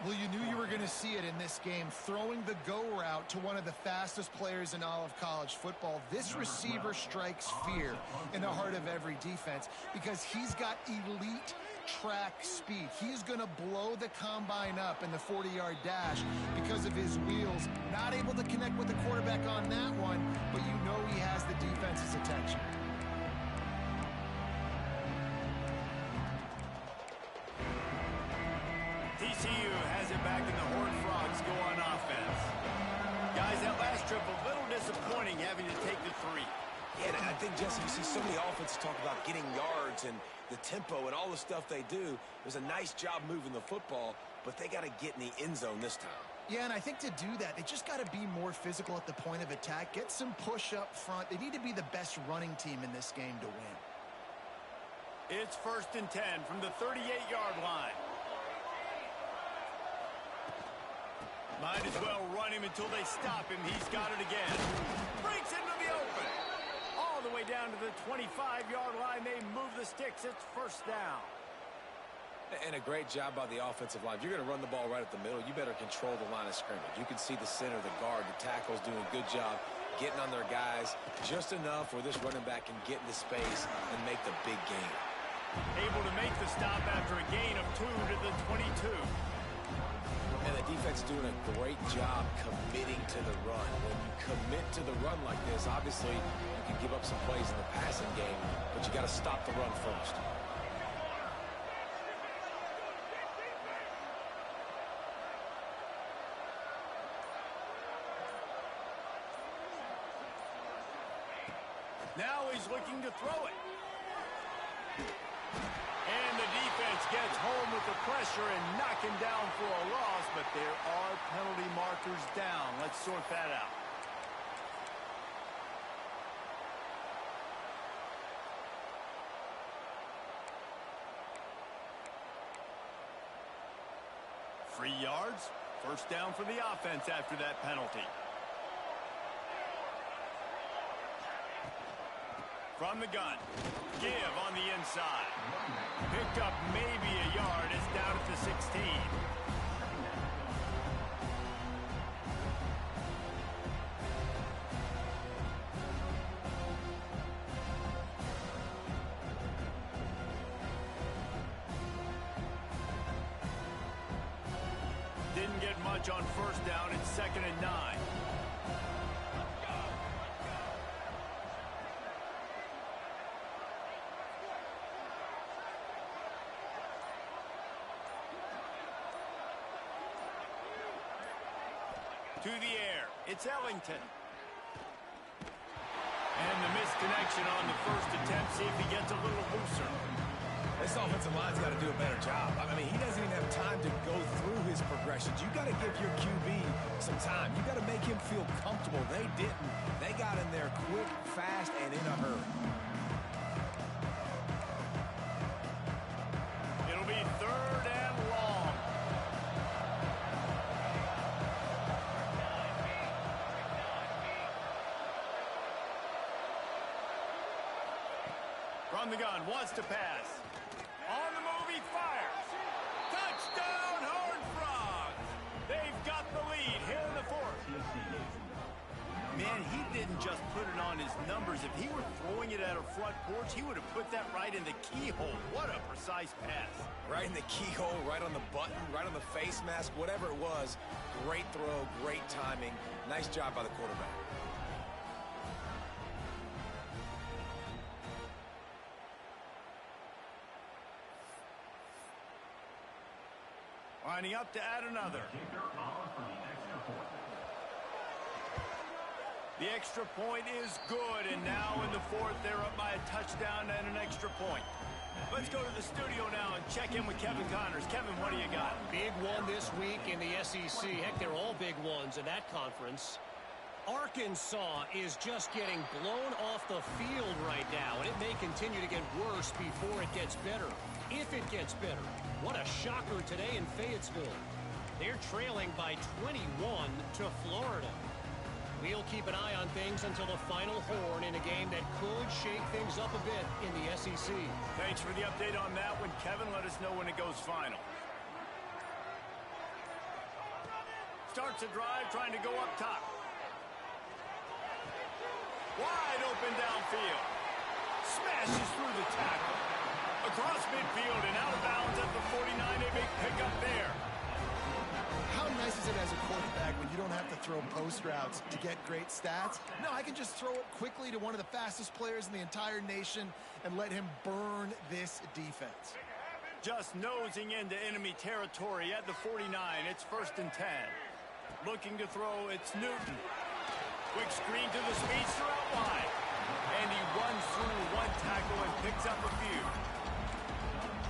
Well, you knew you were going to see it in this game, throwing the go route to one of the fastest players in all of college football. This receiver strikes fear in the heart of every defense because he's got elite track speed. He's going to blow the combine up in the 40-yard dash because of his wheels. Not able to connect with the quarterback on that one, but you know he has the defense's attention. TCU has it back, and the Horned Frogs go on offense. Guys, that last trip a little disappointing having to take the 3. Yeah, and I think, Jesse, you see so many offenses talk about getting yards and the tempo and all the stuff they do. It was a nice job moving the football, but they got to get in the end zone this time. Yeah, and I think to do that, they just got to be more physical at the point of attack, get some push up front. They need to be the best running team in this game to win. It's 1st and 10 from the 38-yard line. Might as well run him until they stop him. He's got it again. Breaks into the open. All the way down to the 25-yard line. They move the sticks. It's 1st down. And a great job by the offensive line. If you're going to run the ball right at the middle, you better control the line of scrimmage. You can see the center, the guard, the tackle's doing a good job getting on their guys just enough where this running back can get into space and make the big gain. Able to make the stop after a gain of 2 to the 22. And the defense is doing a great job committing to the run. When you commit to the run like this, obviously you can give up some plays in the passing game, but you got to stop the run first. Now he's looking to throw it. And the defense gets home with the pressure and knock him down for a loss, but there are penalty markers down. Let's sort that out. Free yards. 1st down for the offense after that penalty. From the gun. Give on the inside. Picked up maybe a yard. It's down at the 16. Didn't get much on 1st down. It's 2nd and 9. To the air. It's Ellington. And the misconnection on the 1st attempt. See if he gets a little looser. This offensive line's got to do a better job. I mean, he doesn't even have time to go through his progressions. You got to give your QB some time. You got to make him feel comfortable. They didn't. They got in there quick, fast, and in a hurry. It'll be 3rd and long. From the gun, wants to pass. On the move, he fires. Touchdown, Horned Frogs. They've got the lead here in the 4th. Man, he didn't just put it on his numbers. If he were throwing it at a front porch, he would have put that right in the keyhole. What a precise pass. Right in the keyhole, right on the button, right on the face mask, whatever it was. Great throw, great timing. Nice job by the quarterback. Lining up to add another. The extra point is good, and now in the 4th, they're up by a touchdown and an extra point. Let's go to the studio now and check in with Kevin Connors. Kevin, what do you got? Big one this week in the SEC. Heck, they're all big ones in that conference. Arkansas is just getting blown off the field right now, and it may continue to get worse before it gets better. If it gets better. What a shocker today in Fayetteville. They're trailing by 21 to Florida. We'll keep an eye on things until the final horn in a game that could shake things up a bit in the SEC. Thanks for the update on that one, Kevin. Let us know when it goes final. Starts a drive trying to go up top. Wide open downfield. Smashes through the tackle. Across midfield and out of bounds at the 49. A big pickup there. How nice is it as a quarterback when you don't have to throw post routes to get great stats? No, I can just throw it quickly to one of the fastest players in the entire nation and let him burn this defense. Just nosing into enemy territory at the 49. It's 1st and 10. Looking to throw, it's Newton. Quick screen to the speedster out wide. And he runs through one tackle and picks up a few.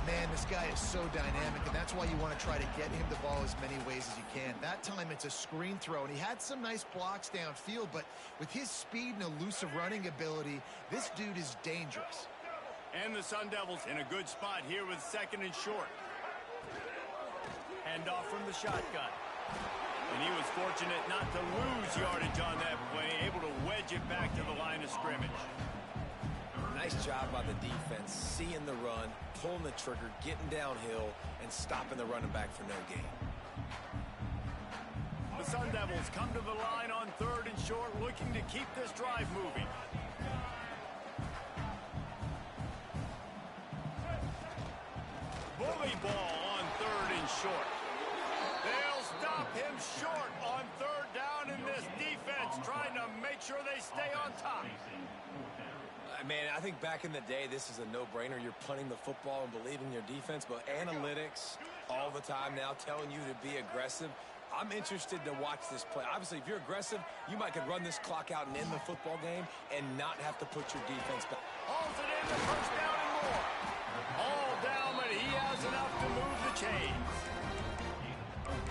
Man, this guy is so dynamic, and that's why you want to try to get him the ball as many ways as you can. That time it's a screen throw, and he had some nice blocks downfield, but with his speed and elusive running ability, this dude is dangerous. And the Sun Devils in a good spot here with 2nd and short. Hand off from the shotgun. And he was fortunate not to lose yardage on that play, able to wedge it back to the line of scrimmage. Nice job by the defense, seeing the run, pulling the trigger, getting downhill, and stopping the running back for no gain. The Sun Devils come to the line on 3rd and short, looking to keep this drive moving. Bully ball on 3rd and short. They'll stop him short on 3rd down, in this defense trying to make sure they stay on top. Man, I think back in the day, this is a no-brainer. You're punting the football and believing your defense, but analytics all the time now telling you to be aggressive. I'm interested to watch this play. Obviously, if you're aggressive, you might could run this clock out and end the football game and not have to put your defense back. Hauls it in, the 1st down and more. All down, but he has enough to move the chains.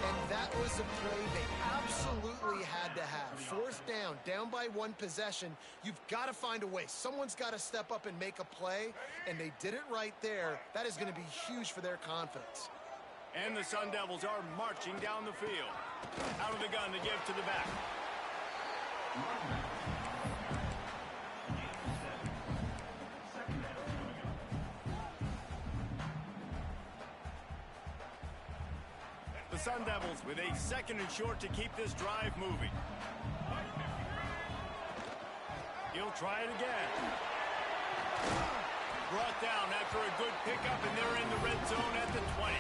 And that was a play they absolutely had to have. 4th down, down by 1 possession. You've got to find a way. Someone's got to step up and make a play, and they did it right there. That is going to be huge for their confidence. And the Sun Devils are marching down the field. Out of the gun to give to the back. The Sun Devils with a 2nd and short to keep this drive moving. He'll try it again. Brought down after a good pickup, and they're in the red zone at the 20.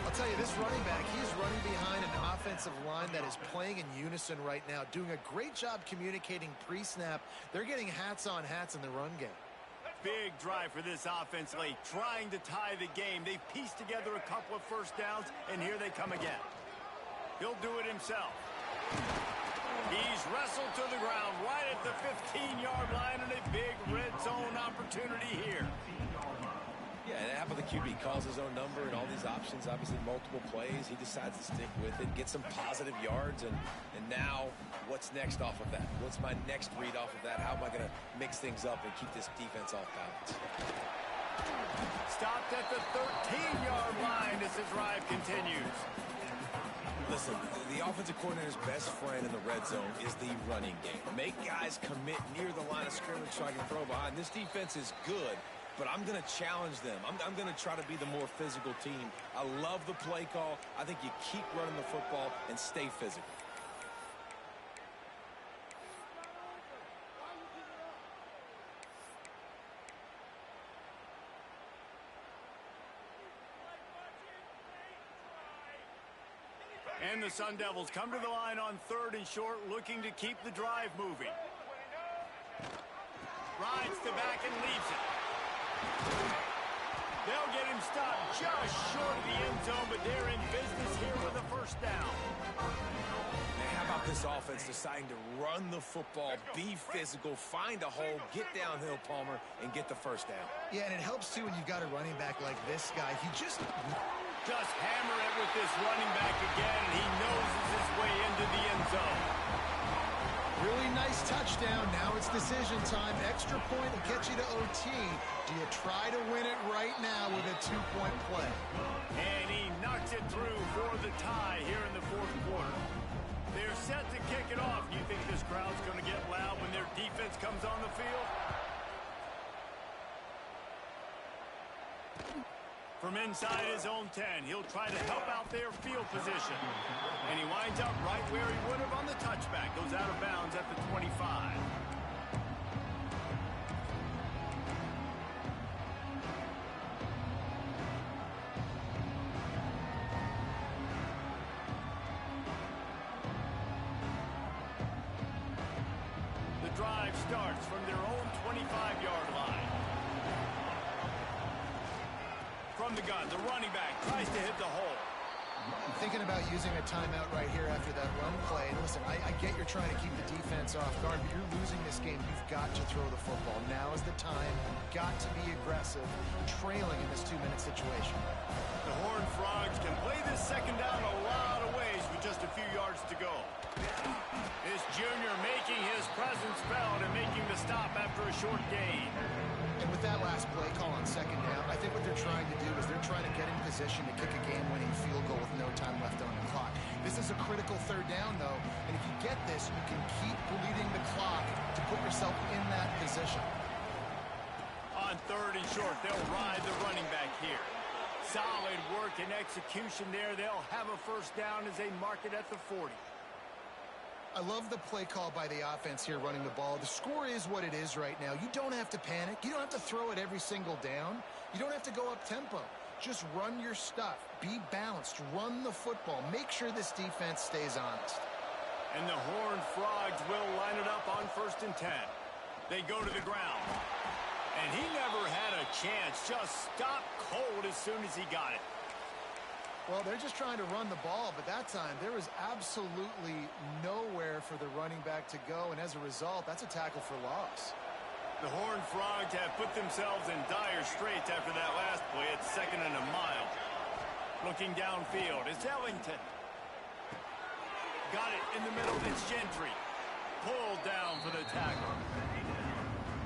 I'll tell you, this running back, he's running behind an offensive line that is playing in unison right now, doing a great job communicating pre-snap. They're getting hats on hats in the run game. Big drive for this offense late, trying to tie the game. They've pieced together a couple of 1st downs, and here they come again. He'll do it himself. He's wrestled to the ground right at the 15-yard line, and a big red zone opportunity here. Yeah, and how about the QB calls his own number and all these options, obviously multiple plays. He decides to stick with it, get some positive yards, and now what's next off of that? What's my next read off of that? How am I going to mix things up and keep this defense off balance? Stopped at the 13-yard line as the drive continues. Listen, the offensive coordinator's best friend in the red zone is the running game. Make guys commit near the line of scrimmage so I can throw behind. This defense is good, but I'm going to challenge them. I'm going to try to be the more physical team. I love the play call. I think you keep running the football and stay physical. And the Sun Devils come to the line on 3rd and short, looking to keep the drive moving. Rides to back and leaves it. They'll get him stopped just short of the end zone, but they're in business here with a 1st down. Man, how about this offense deciding to run the football, be physical, find a hole, get downhill, Palmer, and get the 1st down? Yeah, and it helps, too, when you've got a running back like this guy. He just hammer it with this running back again, and he noses his way into the end zone. Really nice touchdown. Now it's decision time. Extra point will get you to OT. Do you try to win it right now with a 2-point play? And he knocks it through for the tie here in the 4th quarter. They're set to kick it off. You think this crowd's going to get loud when their defense comes on the field? From inside his own 10, he'll try to help out their field position. And he winds up right where he would have on the touchback. Goes out of bounds at the 25. The drive starts from their own 25-yard line. From the gun, the running back tries to hit the hole. I'm thinking about using a timeout right here after that run play. And listen, I get you're trying to keep the defense off guard, but you're losing this game. You've got to throw the football. Now is the time. You've got to be aggressive, trailing in this 2-minute situation. The Horned Frogs can play this 2nd down a lot of ways with just a few yards to go. This junior making his presence felt and making the stop after a short gain. And with that last play call on second down, I think what they're trying to do is they're trying to get in position to kick a game-winning field goal with no time left on the clock. This is a critical third down, though, and if you get this, you can keep bleeding the clock to put yourself in that position. On third and short, they'll ride the running back here. Solid work and execution there. They'll have a first down as they mark it at the 40. I love the play call by the offense here running the ball. The score is what it is right now. You don't have to panic. You don't have to throw it every single down. You don't have to go up tempo. Just run your stuff. Be balanced. Run the football. Make sure this defense stays honest. And the Horned Frogs will line it up on 1st and 10. They go to the ground. And he never had a chance. Just stopped cold as soon as he got it. Well, they're just trying to run the ball, but that time there was absolutely nowhere for the running back to go, and as a result, that's a tackle for loss. The Horned Frogs have put themselves in dire straits after that last play at 2nd and a mile. Looking downfield, it's Ellington. Got it in the middle, it's Gentry. Pulled down for the tackle.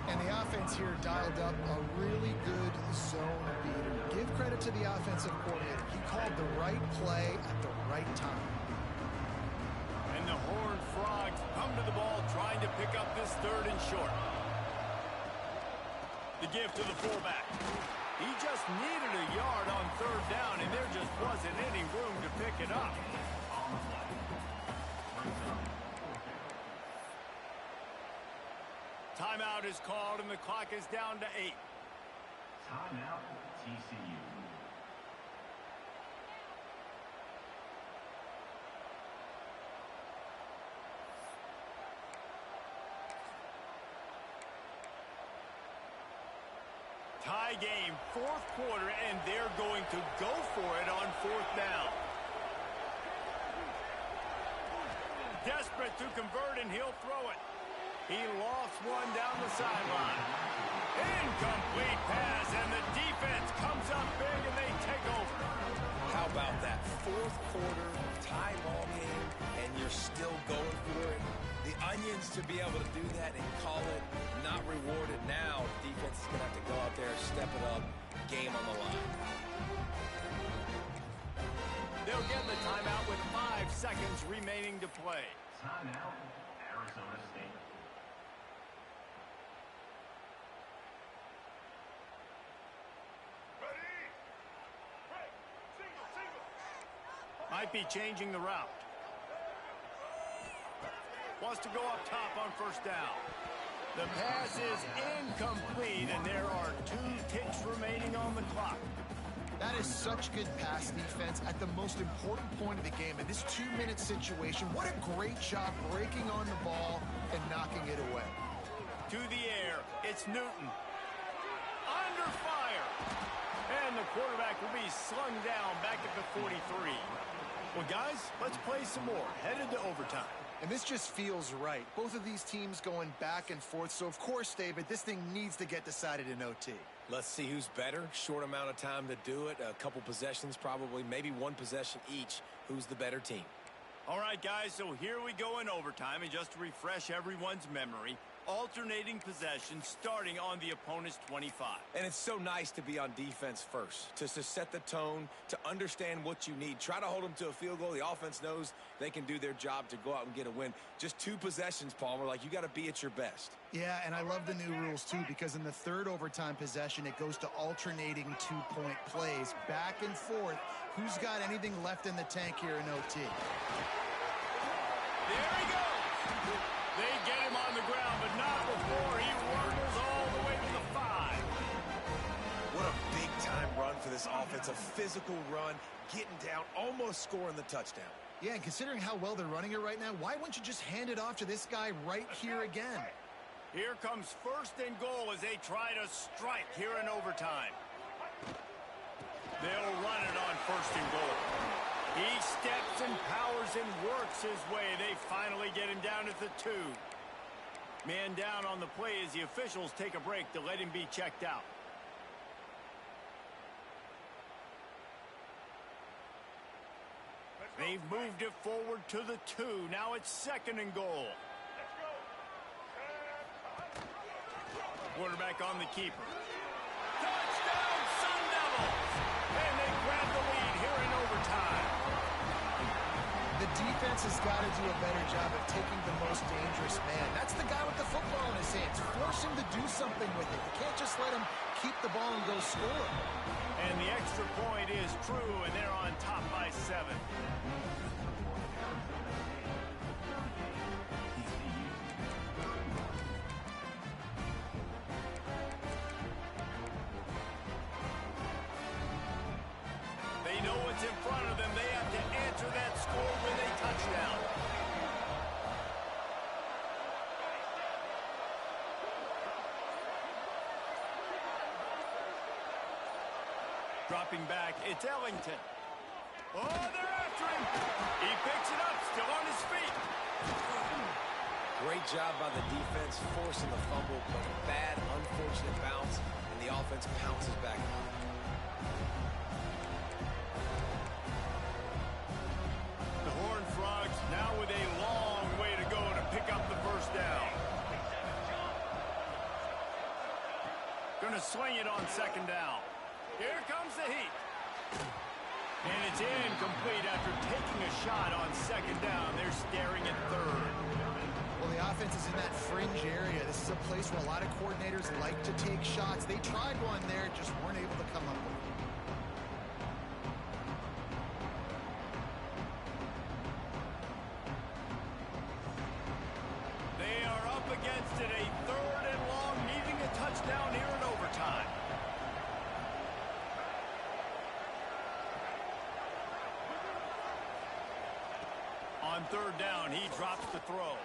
And the offense here dialed up a really good zone beater. Give credit to the offensive coordinator. He called the right play at the right time. And the Horned Frogs come to the ball trying to pick up this 3rd and short. The give to the fullback. He just needed a yard on 3rd down, and there just wasn't any room to pick it up. Timeout is called, and the clock is down to 8. Timeout, TCU. Tie game, 4th quarter, and they're going to go for it on 4th down. Desperate to convert, and he'll throw it. He lofts one down the sideline. Incomplete pass, and the defense comes up big, and they take over. How about that? 4th quarter, tie ball game, and you're still going for it. The Onions to be able to do that and call it not rewarded now. Defense is going to have to go out there, step it up, game on the line. They'll get the timeout with 5 seconds remaining to play. Timeout, Arizona State. Might be changing the route. Wants to go up top on 1st down. The pass is incomplete, and there are 2 ticks remaining on the clock. That is such good pass defense at the most important point of the game. In this 2-minute situation, what a great job breaking on the ball and knocking it away. To the air, it's Newton. Under fire. And the quarterback will be slung down back at the 43. Well, guys, let's play some more. Headed to overtime. And this just feels right. Both of these teams going back and forth. So, of course, David, this thing needs to get decided in OT. Let's see who's better. Short amount of time to do it. A couple possessions probably, maybe 1 possession each. Who's the better team? All right, guys, so here we go in overtime. And just to refresh everyone's memory, alternating possession starting on the opponent's 25. And it's so nice to be on defense first, to set the tone, to understand what you need. Try to hold them to a field goal. The offense knows they can do their job to go out and get a win. Just 2 possessions, Palmer. Like, you got to be at your best. Yeah, and I love the new rules, too, because in the 3rd overtime possession, it goes to alternating 2-point plays, back and forth. Who's got anything left in the tank here in OT? There he goes. They get him on the ground, but not before he rumbles all the way to the 5. What a big-time run for this offense. A physical run, getting down, almost scoring the touchdown. Yeah, and considering how well they're running it right now, why wouldn't you just hand it off to this guy right here again? Here comes 1st and goal as they try to strike here in overtime. They'll run it on 1st and goal. He steps and powers and works his way. They finally get him down at the 2. Man down on the play as the officials take a break to let him be checked out. They've moved it forward to the 2. Now it's 2nd and goal. Quarterback on the keeper. Touchdown, Sun Devils! And they grab the lead here in overtime. The defense has got to do a better job of taking the most dangerous man. That's the guy with the football in his hands. Force him to do something with it. You can't just let him keep the ball and go score. And the extra point is true, and they're on top by 7. They know what's in front of them. They have to answer that score with a touchdown. Dropping back, it's Ellington. Oh, they're after him. He picks it up, still on his feet. Great job by the defense, forcing the fumble, but a bad, unfortunate bounce, and the offense pounces back on it. The Horned Frogs now with a long way to go to pick up the first down. Gonna swing it on 2nd down. Here comes the heat. And it's incomplete after taking a shot on 2nd down. They're staring at 3rd. Well, the offense is in that fringe area. This is a place where a lot of coordinators like to take shots. They tried one there, just weren't able to come up with it. They are up against it, a 3rd and long, needing a touchdown here in overtime. On 3rd down, he drops the throw.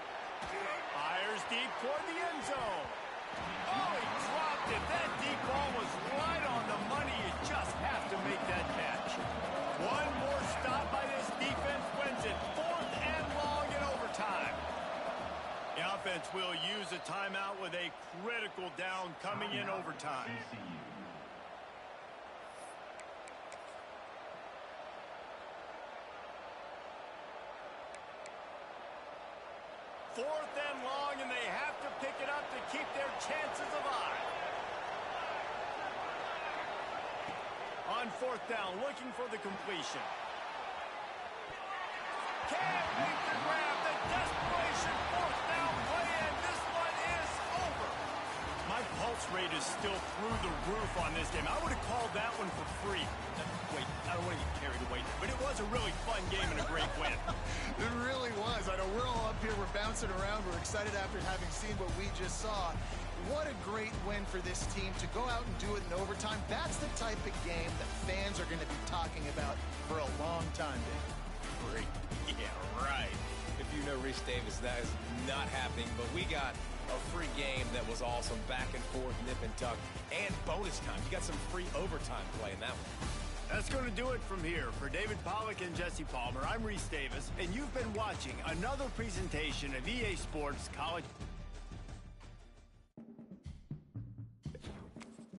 Fires deep toward the end zone. Oh, he dropped it. That deep ball was right on the money. You just have to make that catch. One more stop by this defense wins it. 4th and long in overtime. The offense will use a timeout with a critical down coming in overtime. TCU. 4th and long, and they have to pick it up to keep their chances alive. On 4th down, looking for the completion. Can't make the grab. The desperation 4th down play, and this one is over. My pulse rate is still through the roof on this game. I would have called that one for free. Wait, I don't want to get carried away, but it was a really fun game and a great win. It really was. I know we're all up here, we're bouncing around, we're excited after having seen what we just saw. What a great win for this team to go out and do it in overtime. That's the type of game that fans are going to be talking about for a long time, Dave. Great. Yeah, right. If you know Reese Davis, that is not happening, but we got a free game that was awesome, back and forth, nip and tuck, and bonus time. You got some free overtime play in that one. That's going to do it from here. For David Pollack and Jesse Palmer, I'm Reese Davis, and you've been watching another presentation of EA Sports College.